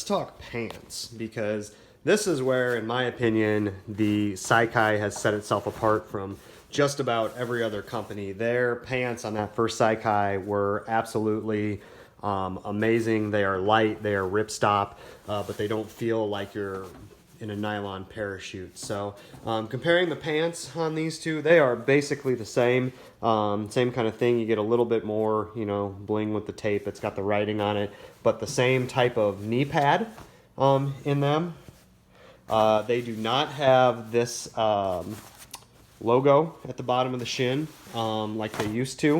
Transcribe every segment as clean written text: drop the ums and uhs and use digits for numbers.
let's talk pants, because this is where, in my opinion, the Saikai has set itself apart from just about every other company. Their pants on that first Saikai were absolutely amazing. They are light, they are ripstop, but they don't feel like you're in a nylon parachute. So comparing the pants on these two, they are basically the same. Same kind of thing. You get a little bit more, you know, bling with the tape. It's got the writing on it, but the same type of knee pad in them. They do not have this logo at the bottom of the shin like they used to,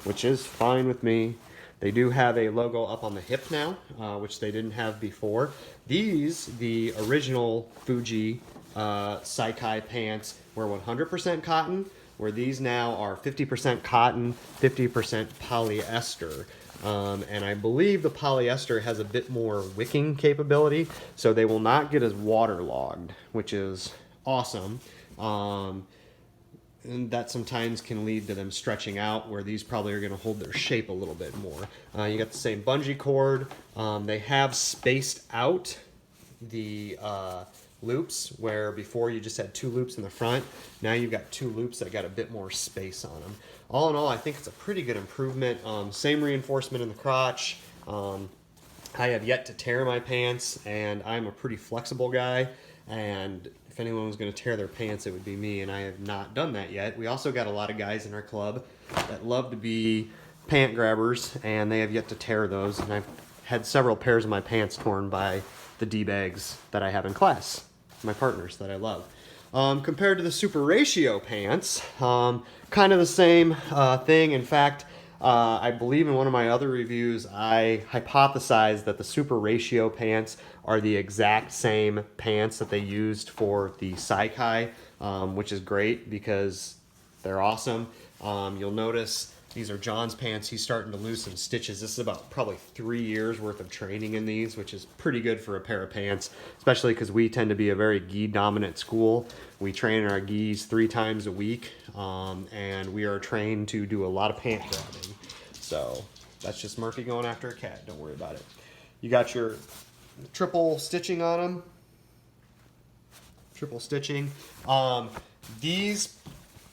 which is fine with me. They do have a logo up on the hip now, which they didn't have before. These, the original Fuji Saikai pants, were 100% cotton, where these now are 50% cotton, 50% polyester. And I believe the polyester has a bit more wicking capability, so they will not get as waterlogged, which is awesome. And that sometimes can lead to them stretching out, where these probably are going to hold their shape a little bit more. You got the same bungee cord. They have spaced out the loops, where before you just had 2 loops in the front. Now you've got 2 loops that got a bit more space on them. All in all, I think it's a pretty good improvement. Same reinforcement in the crotch. I have yet to tear my pants, and I'm a pretty flexible guy, and if anyone was going to tear their pants, it would be me, and I have not done that yet. We also got a lot of guys in our club that love to be pant grabbers, and they have yet to tear those, and I've had several pairs of my pants torn by the D-bags that I have in class, my partners that I love. Compared to the Super Ratio pants, kind of the same thing. In fact, I believe in one of my other reviews, I hypothesized that the Super Ratio pants are the exact same pants that they used for the Saikai, which is great because they're awesome. You'll notice these are John's pants. He's starting to lose some stitches. This is about probably 3 years worth of training in these, which is pretty good for a pair of pants, especially because we tend to be a very gi dominant school. We train our gis 3 times a week, and we are trained to do a lot of pant grabbing. So that's just Murphy going after a cat. Don't worry about it. You got your triple stitching on them. Triple stitching. These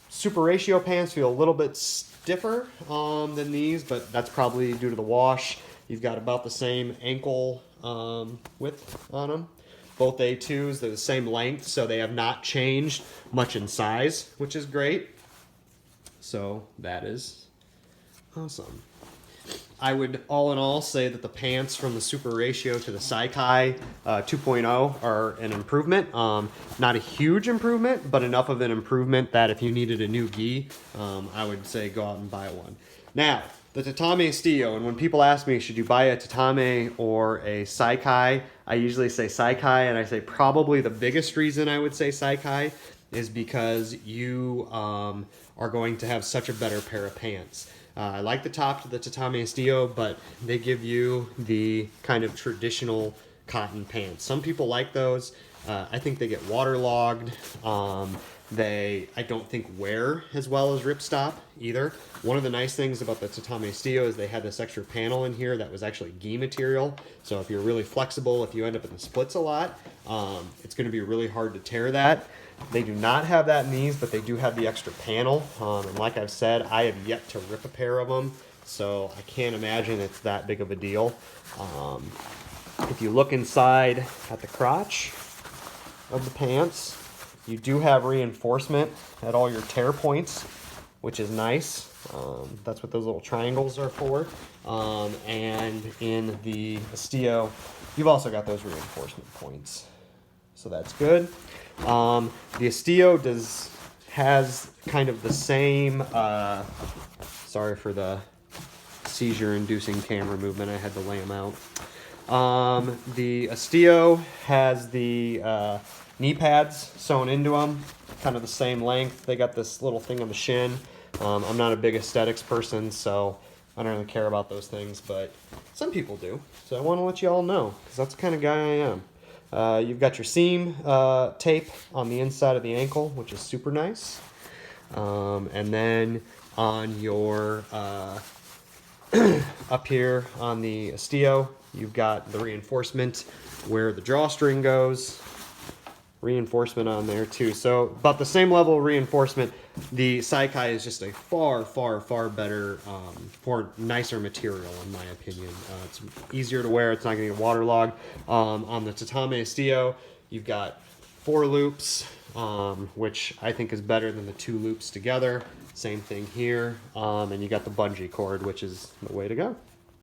Super Ratio pants feel a little bit stiffer than these, but that's probably due to the wash. You've got about the same ankle width on them. Both A2s, they're the same length, so they have not changed much in size, which is great. So that is awesome. I would all in all say that the pants from the Super Ratio to the Saikai 2.0 are an improvement. Not a huge improvement, but enough of an improvement that if you needed a new gi, I would say go out and buy one. Now, the Tatame Estio, and when people ask me, should you buy a Tatame or a Saikai, I usually say Saikai, and I say probably the biggest reason I would say Saikai is because you are going to have such a better pair of pants. I like the top to the Tatame Estio, but they give you the kind of traditional cotton pants. Some people like those. I think they get waterlogged. I don't think wear as well as ripstop either. One of the nice things about the Tatame Estio is they had this extra panel in here that was actually gi material. So if you're really flexible, if you end up in the splits a lot, it's going to be really hard to tear that. They do not have that in these, but they do have the extra panel. And like I've said, I have yet to rip a pair of them, so I can't imagine it's that big of a deal. If you look inside at the crotch of the pants, you do have reinforcement at all your tear points, which is nice. That's what those little triangles are for. And in the Estio, you've also got those reinforcement points, so that's good. The Estio has kind of the same, sorry for the seizure-inducing camera movement, I had to lay them out. The Estio has the knee pads sewn into them, kind of the same length. They got this little thing on the shin. I'm not a big aesthetics person, so I don't really care about those things, but some people do. So I want to let you all know, because that's the kind of guy I am. You've got your seam tape on the inside of the ankle, which is super nice. And then on your up here on the Estio, You've got the reinforcement where the drawstring goes. Reinforcement on there too. So about the same level of reinforcement. The Saikai is just a far, far, far better, far nicer material in my opinion. It's easier to wear. It's not going to get waterlogged. On the Tatame Estio, you've got 4 loops, which I think is better than the 2 loops together. Same thing here. And you got the bungee cord, which is the way to go.